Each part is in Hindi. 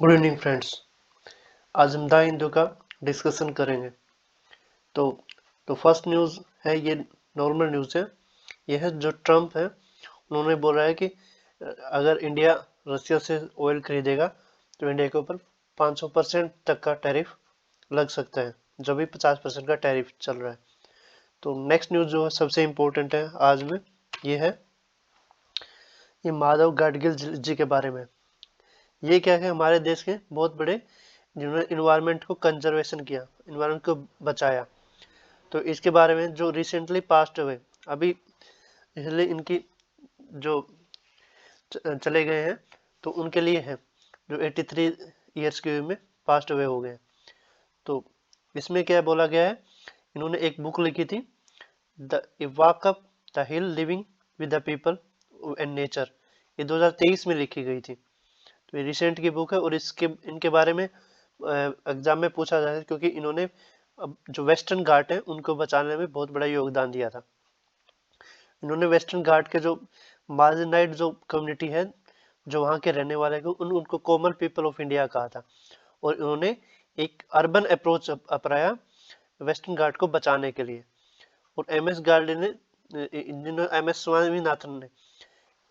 Good evening friends. आज हम द हिंदू का डिस्कशन करेंगे। तो फर्स्ट न्यूज़ है, ये नॉर्मल न्यूज़ है। यह है जो ट्रम्प है, उन्होंने बोला है कि अगर इंडिया रशिया से ऑयल खरीदेगा तो इंडिया के ऊपर 500% तक का टैरिफ लग सकता है, जब भी 50% का टैरिफ चल रहा है। तो नेक्स्ट न्यूज़ जो है सबसे इम्पोर्टेंट है आज में, ये है ये माधव गाडगिल जी के बारे में। ये क्या है, हमारे देश के बहुत बड़े जिन्होंने इन्वायरमेंट को कंजर्वेशन किया, इन्वायरमेंट को बचाया। तो इसके बारे में जो रिसेंटली पास्ट हुए, अभी इसलिए इनकी जो चले गए हैं, तो उनके लिए है जो 83 ईयर्स की उम्र में पास्ट अवे हो गए। तो इसमें क्या बोला गया है, इन्होंने एक बुक लिखी थी, the walk up the hill living with the people and nature. ये 2023 में लिखी गई थी। तो ये रिसेंट की बुक है और इसके इनके बारे में एग्जाम में पूछा जाता है, क्योंकि इन्होंने अब जो वेस्टर्न घाट है उनको बचाने में बहुत बड़ा योगदान दिया था। इन्होंने वेस्टर्न घाट के जो मार्जिनाइड जो कम्युनिटी है, जो वहाँ के रहने वाले को उनको कॉमन पीपल ऑफ इंडिया कहा था, और इन्होंने एक अर्बन अप्रोच अपनाया वेस्टर्न घाट को बचाने के लिए। और एम एस गार्डे ने एम एस स्वामीनाथन ने,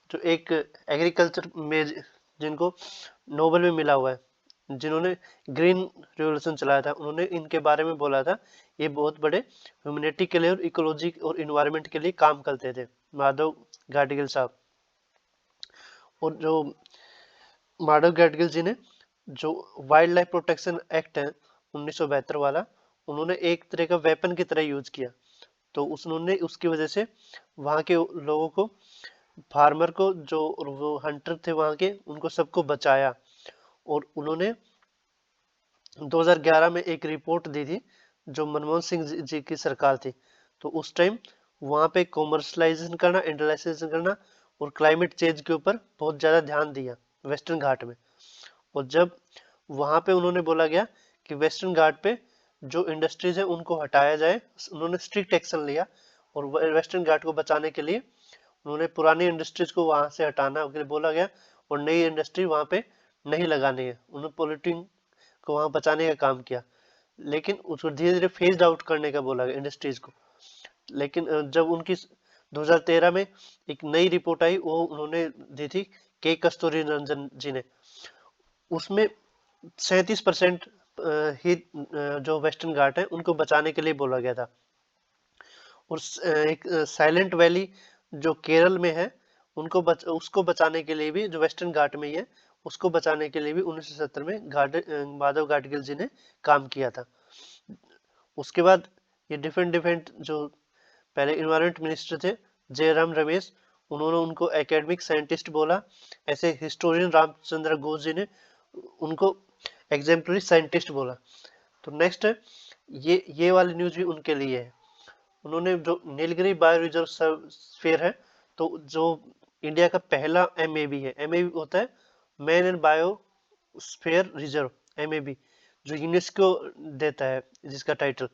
जो एक एग्रीकल्चर में जिनको नोबेल में मिला हुआ है, जिन्होंने ग्रीन रिवोल्यूशन चलाया था, उन्होंने इनके बारे में बोला था ये बहुत बड़े ह्यूमैनिटी के लिए और इकोलॉजी और इन्वायरमेंट के लिए काम करते थे, माधव गाडगिल साहब। और जो माधव गाडगिल जी ने जो वाइल्ड लाइफ प्रोटेक्शन एक्ट है 1972 वाला, उन्होंने एक तरह का वेपन की तरह यूज किया। तो उन्होंने उसकी वजह से वहाँ के लोगों को, फार्मर को, जो वो हंटर थे वहाँ के, उनको सबको बचाया। और उन्होंने 2011 में एक रिपोर्ट दी थी, जो मनमोहन सिंह जी की सरकार थी। तो उस टाइम वहाँ पे कॉमर्शलाइजेशन करना, इंडस्ट्रियलाइजेशन करना और क्लाइमेट चेंज के ऊपर बहुत ज़्यादा ध्यान दिया वेस्टर्न घाट में। और जब वहाँ पे उन्होंने बोला गया कि वेस्टर्न घाट पे जो इंडस्ट्रीज है उनको हटाया जाए, उन्होंने स्ट्रिक्ट एक्शन लिया। और वेस्टर्न घाट को बचाने के लिए उन्होंने पुरानी इंडस्ट्रीज को वहाँ से हटाना के लिए बोला गया, और नई इंडस्ट्री वहाँ पे नहीं लगानी है। उन्होंने पोल्यूटिंग को वहाँ बचाने का काम किया, लेकिन उसको धीरे धीरे फेज आउट करने का बोला गया इंडस्ट्रीज को। लेकिन जब उनकी 2013 में एक नई रिपोर्ट आई, वो उन्होंने दी थी के कस्तूरी रंजन जी ने। उसमें 37% ही जो वेस्टर्न घाट है उनको बचाने के लिए बोला गया था। और एक साइलेंट वैली जो केरल में है, उसको बचाने के लिए भी, जो वेस्टर्न घाट में ही है, उसको बचाने के लिए भी 1970 में माधव गाडगिल जी ने काम किया था। उसके बाद ये डिफरेंट डिफरेंट जो पहले इन्वायरमेंट मिनिस्टर थे, जयराम रमेश, उन्होंने उनको एकेडमिक साइंटिस्ट बोला। ऐसे हिस्टोरियन रामचंद्र घोष जी ने उनको एग्जेम्पलरी साइंटिस्ट बोला। तो नेक्स्ट है, ये वाली न्यूज भी उनके लिए है। उन्होंने जो नीलगिरी बायो रिजर्व स्फीयर है, तो जो इंडिया का पहला एमएबी है, एमएबी होता है man and biosphere reserve, MAB, जो यूनेस्को देता है जिसका टाइटल।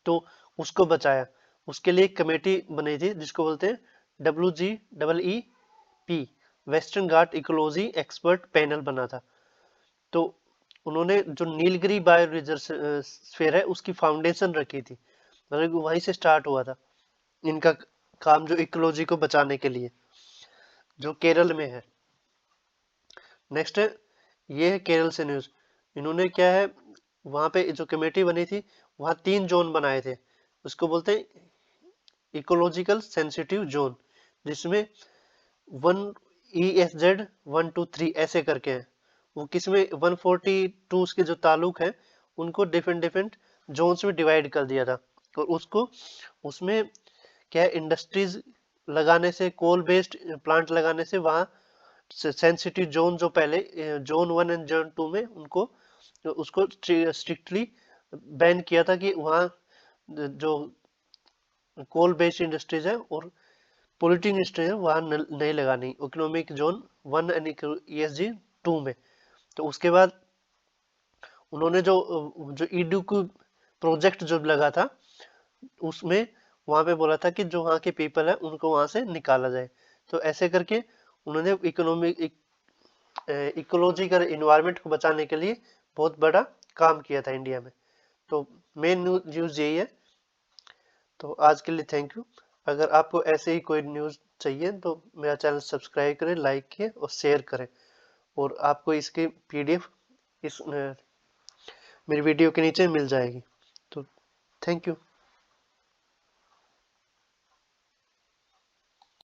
तो उसको बचाया। उसके लिए एक कमेटी बनी थी जिसको बोलते हैं WGEE, वेस्टर्न घाट इकोलॉजी एक्सपर्ट पैनल बना था। तो उन्होंने जो नीलगिरी बायो रिजर्व स्फीयर है उसकी फाउंडेशन रखी थी, मतलब वहीं से स्टार्ट हुआ था इनका काम, जो इकोलॉजी को बचाने के लिए, जो केरल में है। नेक्स्ट है, ये है केरल से न्यूज। इन्होंने क्या है, वहां पे जो कमेटी बनी थी, वहां 3 जोन बनाए थे। उसको बोलते हैं इकोलॉजिकल सेंसिटिव जोन, जिसमें 1 ESZ 1 2 3 ऐसे करके हैं। वो किसमें 142 के जो ताल्लुक है, उनको डिफरेंट डिफरेंट जोन्स में डिवाइड कर दिया था। और उसको उसमें क्या है, इंडस्ट्रीज लगाने से, कोल बेस्ड प्लांट लगाने से वहाँ सेंसिटिव जोन, जो पहले जोन 1 एंड जोन 2 में उनको, उसको स्ट्रिक्टली बैन किया था कि वहाँ जो कोल बेस्ड इंडस्ट्रीज है और पोल्यूटिंग इंडस्ट्री है वहाँ नहीं लगानी, इकोनॉमिक जोन 1 एंड ESG 2 में। तो उसके बाद उन्होंने जो ईडुक्यू प्रोजेक्ट जो लगा था, उसमें वहां पे बोला था कि जो वहाँ के पीपल है उनको वहां से निकाला जाए। तो ऐसे करके उन्होंने इकोनॉमिक इकोलॉजिकल इन्वायरमेंट को बचाने के लिए बहुत बड़ा काम किया था इंडिया में। तो मेन न्यूज़ यही है। तो आज के लिए थैंक यू। अगर आपको ऐसे ही कोई न्यूज़ चाहिए तो मेरा चैनल सब्सक्राइब करें, लाइक किए और शेयर करें। और आपको इसकी PDF इस मेरी वीडियो के नीचे मिल जाएगी। तो थैंक यू।